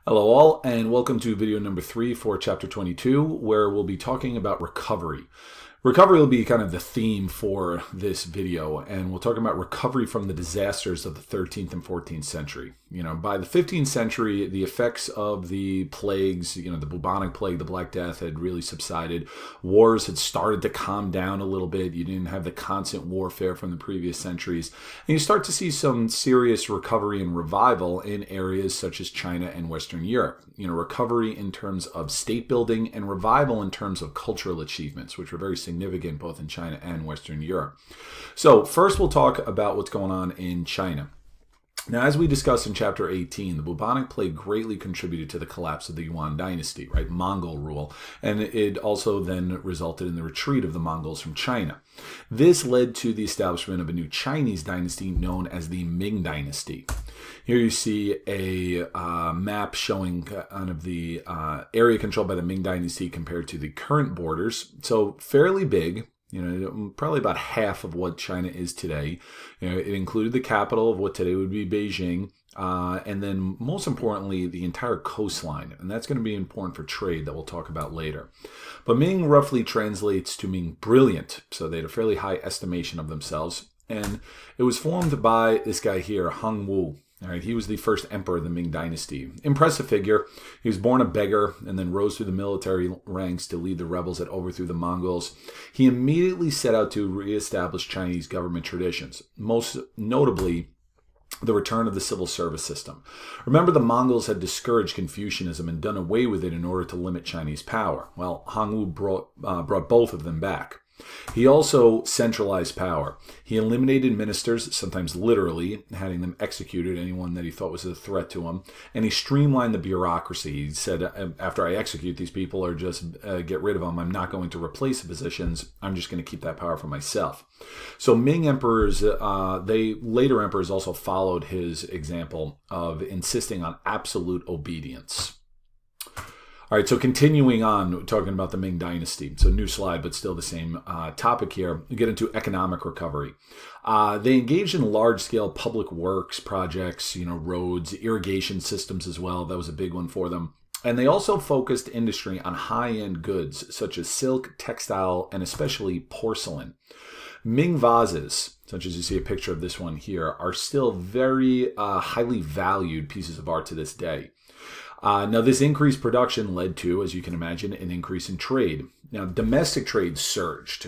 Hello all, and welcome to video number 3 for chapter 22, where we'll be talking about recovery. Recovery will be kind of the theme for this video, and we'll talk about recovery from the disasters of the 13th and 14th century. By the 15th century, the effects of the plagues, the bubonic plague, the Black Death had really subsided. Wars had started to calm down a little bit. You didn't have the constant warfare from the previous centuries. And you start to see some serious recovery and revival in areas such as China and Western Europe. Recovery in terms of state building and revival in terms of cultural achievements, which were very significant both in China and Western Europe. So first we'll talk about what's going on in China. Now, as we discussed in chapter 18, the bubonic plague greatly contributed to the collapse of the Yuan dynasty, right? Mongol rule. And it also then resulted in the retreat of the Mongols from China. This led to the establishment of a new Chinese dynasty known as the Ming Dynasty. Here you see a map showing kind of the area controlled by the Ming Dynasty compared to the current borders. So fairly big. Probably about half of what China is today. It included the capital of what today would be Beijing, and then most importantly, the entire coastline. And that's going to be important for trade that we'll talk about later. But Ming roughly translates to mean brilliant, so they had a fairly high estimation of themselves. And it was formed by this guy here, Hung Wu. All right, he was the first emperor of the Ming Dynasty. Impressive figure. He was born a beggar and then rose through the military ranks to lead the rebels that overthrew the Mongols. He immediately set out to reestablish Chinese government traditions, most notably the return of the civil service system. Remember, the Mongols had discouraged Confucianism and done away with it in order to limit Chinese power. Well, Hung Wu brought both of them back. He also centralized power. He eliminated ministers, sometimes literally, having them executed, anyone that he thought was a threat to him. And he streamlined the bureaucracy. He said, after I execute these people or just get rid of them, I'm not going to replace the positions. I'm just going to keep that power for myself. So Ming emperors, later emperors also followed his example of insisting on absolute obedience. All right, so continuing on, talking about the Ming Dynasty. So new slide, but still the same topic here. We get into economic recovery. They engaged in large-scale public works projects, roads, irrigation systems as well. That was a big one for them. And they also focused industry on high-end goods, such as silk, textile, and especially porcelain. Ming vases, such as you see a picture of this one here, are still very highly valued pieces of art to this day. Now, this increased production led to, as you can imagine, an increase in trade. Now, domestic trade surged.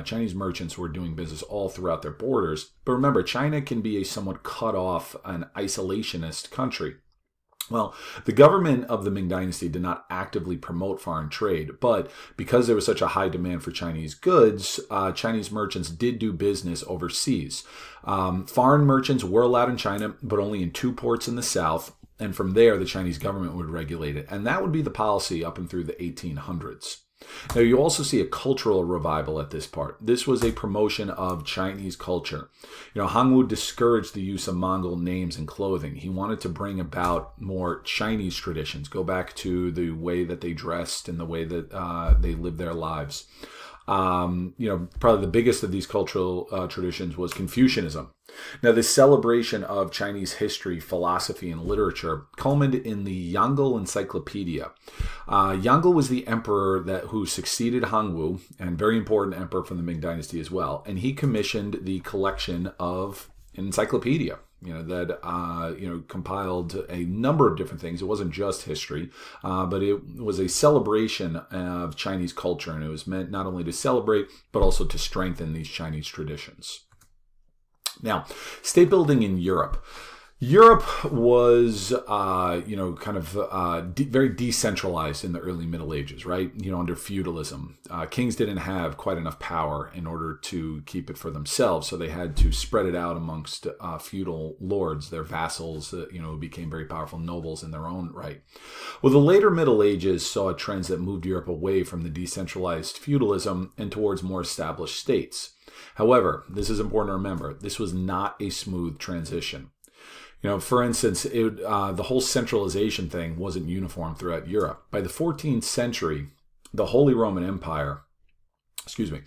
Chinese merchants were doing business all throughout their borders. But remember, China can be a somewhat cut off and isolationist country. Well, the government of the Ming Dynasty did not actively promote foreign trade, but because there was such a high demand for Chinese goods, Chinese merchants did do business overseas. Foreign merchants were allowed in China, but only in 2 ports in the south. And from there, the Chinese government would regulate it. And that would be the policy up and through the 1800s. Now, you also see a cultural revival at this part. This was a promotion of Chinese culture. Hung Wu discouraged the use of Mongol names and clothing. He wanted to bring about more Chinese traditions, go back to the way that they dressed and the way that they lived their lives. Probably the biggest of these cultural traditions was Confucianism. Now, this celebration of Chinese history, philosophy, and literature culminated in the Yongle Encyclopedia. Yongle was the emperor who succeeded Hung Wu, and very important emperor from the Ming Dynasty as well. And he commissioned the collection of an encyclopedia. That compiled a number of different things. It wasn't just history, but it was a celebration of Chinese culture, and it was meant not only to celebrate, but also to strengthen these Chinese traditions. Now, state building in Europe. Europe was, very decentralized in the early Middle Ages, right? Under feudalism. Kings didn't have quite enough power in order to keep it for themselves, so they had to spread it out amongst feudal lords, their vassals, who became very powerful nobles in their own right. Well, the later Middle Ages saw trends that moved Europe away from the decentralized feudalism and towards more established states. However, this is important to remember, this was not a smooth transition. For instance, the whole centralization thing wasn't uniform throughout Europe. By the 14th century, the Holy Roman Empire excuse me,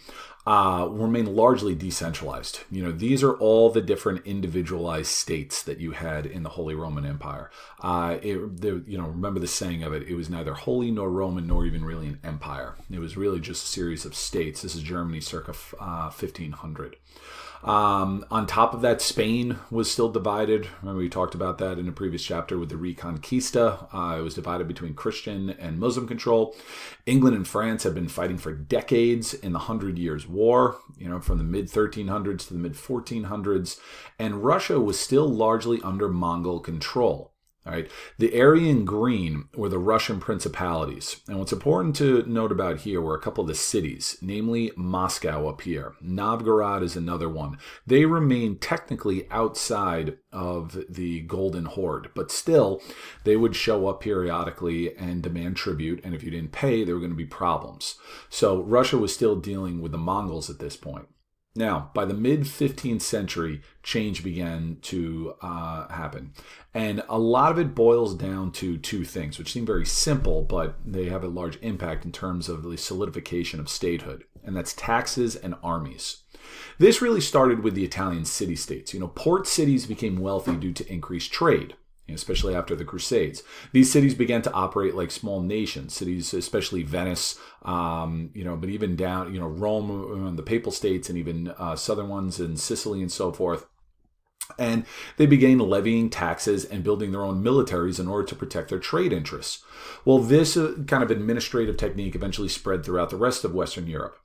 remain largely decentralized. These are all the different individualized states that you had in the Holy Roman Empire. Remember the saying of it, it was neither holy nor Roman nor even really an empire. It was really just a series of states. This is Germany circa 1500. On top of that, Spain was still divided. Remember, we talked about that in a previous chapter with the Reconquista. It was divided between Christian and Muslim control. England and France had been fighting for decades in the 100 Years' War, from the mid-1300s to the mid-1400s. And Russia was still largely under Mongol control. All right. The area in green were the Russian principalities. And what's important to note about here were a couple of the cities, namely Moscow up here. Novgorod is another one. They remain technically outside of the Golden Horde, but still they would show up periodically and demand tribute. And if you didn't pay, there were going to be problems. So Russia was still dealing with the Mongols at this point. Now, by the mid-15th century, change began to happen. And a lot of it boils down to two things, which seem very simple, but they have a large impact in terms of the solidification of statehood. And that's taxes and armies. This really started with the Italian city-states. Port cities became wealthy due to increased trade, especially after the Crusades. These cities began to operate like small nations, cities, especially Venice, but even down, Rome, the Papal States, and even southern ones in Sicily and so forth. And they began levying taxes and building their own militaries in order to protect their trade interests. Well, this kind of administrative technique eventually spread throughout the rest of Western Europe.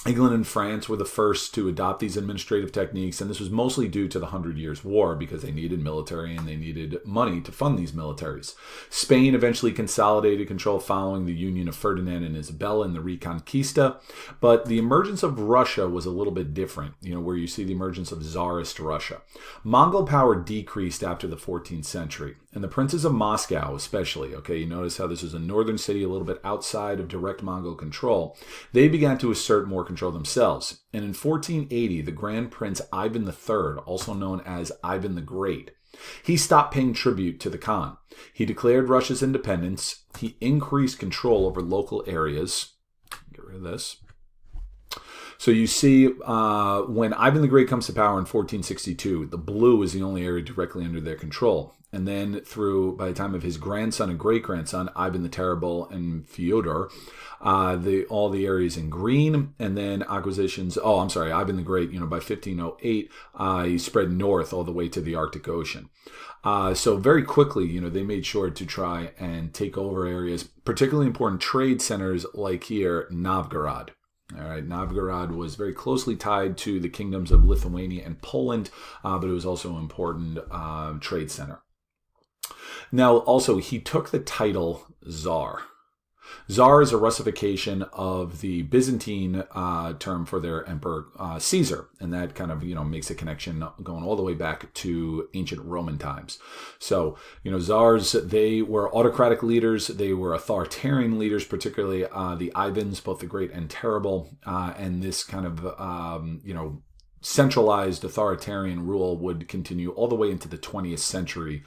England and France were the first to adopt these administrative techniques, and this was mostly due to the 100 Years' War because they needed military and they needed money to fund these militaries. Spain eventually consolidated control following the union of Ferdinand and Isabella in the Reconquista, but the emergence of Russia was a little bit different, where you see the emergence of Tsarist Russia. Mongol power decreased after the 14th century, and the princes of Moscow especially, you notice how this was a northern city a little bit outside of direct Mongol control, they began to assert more control themselves. And in 1480, the Grand Prince Ivan III, also known as Ivan the Great, he stopped paying tribute to the Khan. He declared Russia's independence. He increased control over local areas. Get rid of this. So you see, when Ivan the Great comes to power in 1462, the blue is the only area directly under their control. And then by the time of his grandson and great-grandson, Ivan the Terrible and Fyodor, all the areas in green, and then Ivan the Great, by 1508, he spread north all the way to the Arctic Ocean. So very quickly, they made sure to try and take over areas, particularly important trade centers like here, Novgorod. All right, Novgorod was very closely tied to the kingdoms of Lithuania and Poland, but it was also an important trade center. Now, also, he took the title Tsar. Tsar is a Russification of the Byzantine term for their emperor, Caesar, and that kind of, makes a connection going all the way back to ancient Roman times. So, Tsars, they were autocratic leaders, they were authoritarian leaders, particularly the Ivans, both the Great and Terrible, and this kind of, centralized authoritarian rule would continue all the way into the 20th century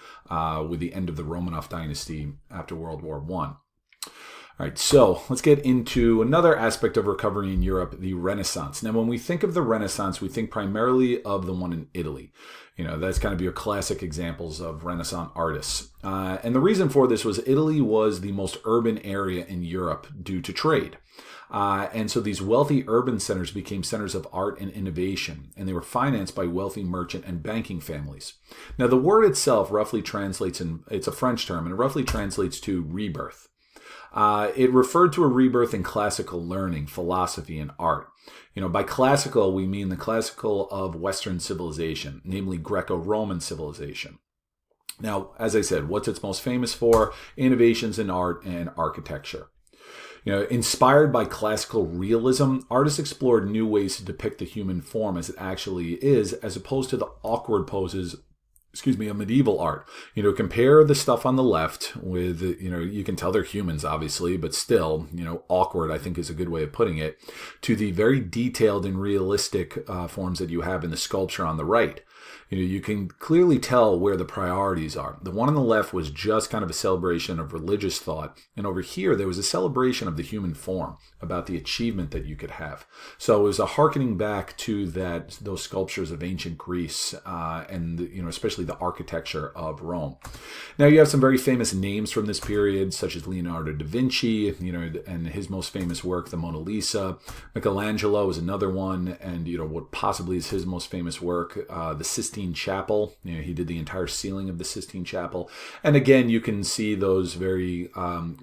with the end of the Romanov dynasty after World War I. All right, so let's get into another aspect of recovery in Europe, the Renaissance. Now, when we think of the Renaissance, we think primarily of the one in Italy. That's kind of your classic examples of Renaissance artists. And the reason for this was Italy was the most urban area in Europe due to trade. And so these wealthy urban centers became centers of art and innovation, and they were financed by wealthy merchant and banking families. Now, the word itself roughly translates, it's a French term, and it roughly translates to rebirth. It referred to a rebirth in classical learning, philosophy, and art. By classical, we mean the classical of Western civilization, namely Greco-Roman civilization. Now, as I said, what's it most famous for? Innovations in art and architecture. Inspired by classical realism, artists explored new ways to depict the human form as it actually is, as opposed to the awkward poses of medieval art. Compare the stuff on the left with, you can tell they're humans, obviously, but still, awkward, I think is a good way of putting it, to the very detailed and realistic forms that you have in the sculpture on the right. You can clearly tell where the priorities are. The one on the left was just kind of a celebration of religious thought, and over here there was a celebration of the human form, about the achievement that you could have. So it was a hearkening back to those sculptures of ancient Greece and especially the architecture of Rome. Now you have some very famous names from this period, such as Leonardo da Vinci, and his most famous work, the Mona Lisa. Michelangelo is another one, and what possibly is his most famous work, the Sistine Chapel. He did the entire ceiling of the Sistine Chapel, and again you can see those very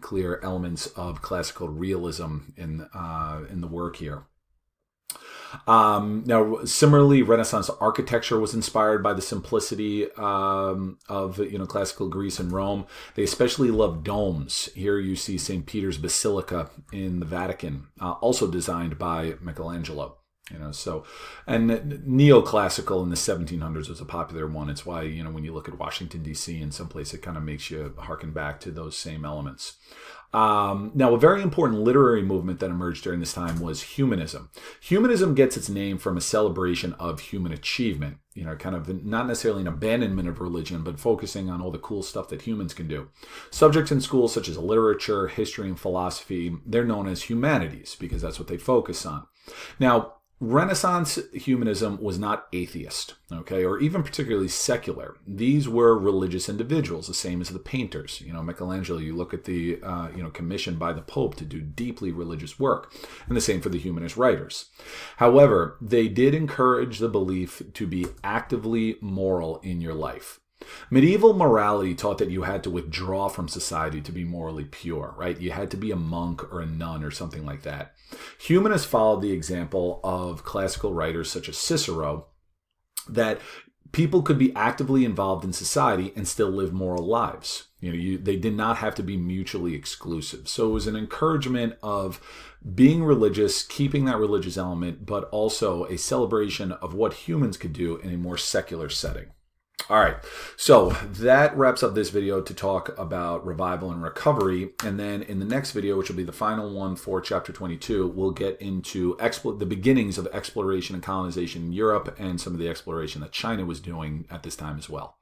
clear elements of classical realism in the work here. Now, similarly, Renaissance architecture was inspired by the simplicity of classical Greece and Rome. They especially loved domes. Here you see St. Peter's Basilica in the Vatican, also designed by Michelangelo. And neoclassical in the 1700s was a popular one. It's why, when you look at Washington, D.C. in some place, it kind of makes you harken back to those same elements. Now, a very important literary movement that emerged during this time was humanism. Humanism gets its name from a celebration of human achievement, kind of not necessarily an abandonment of religion, but focusing on all the cool stuff that humans can do. Subjects in schools such as literature, history, and philosophy, they're known as humanities because that's what they focus on. Now, Renaissance humanism was not atheist, or even particularly secular. These were religious individuals, the same as the painters. Michelangelo, you look at the, commissioned by the Pope to do deeply religious work, and the same for the humanist writers. However, they did encourage the belief to be actively moral in your life. Medieval morality taught that you had to withdraw from society to be morally pure, right? You had to be a monk or a nun or something like that. Humanists followed the example of classical writers such as Cicero, that people could be actively involved in society and still live moral lives. They did not have to be mutually exclusive. So it was an encouragement of being religious, keeping that religious element, but also a celebration of what humans could do in a more secular setting. All right, so that wraps up this video to talk about revival and recovery. And then in the next video, which will be the final one for chapter 22, we'll get into the beginnings of exploration and colonization in Europe and some of the exploration that China was doing at this time as well.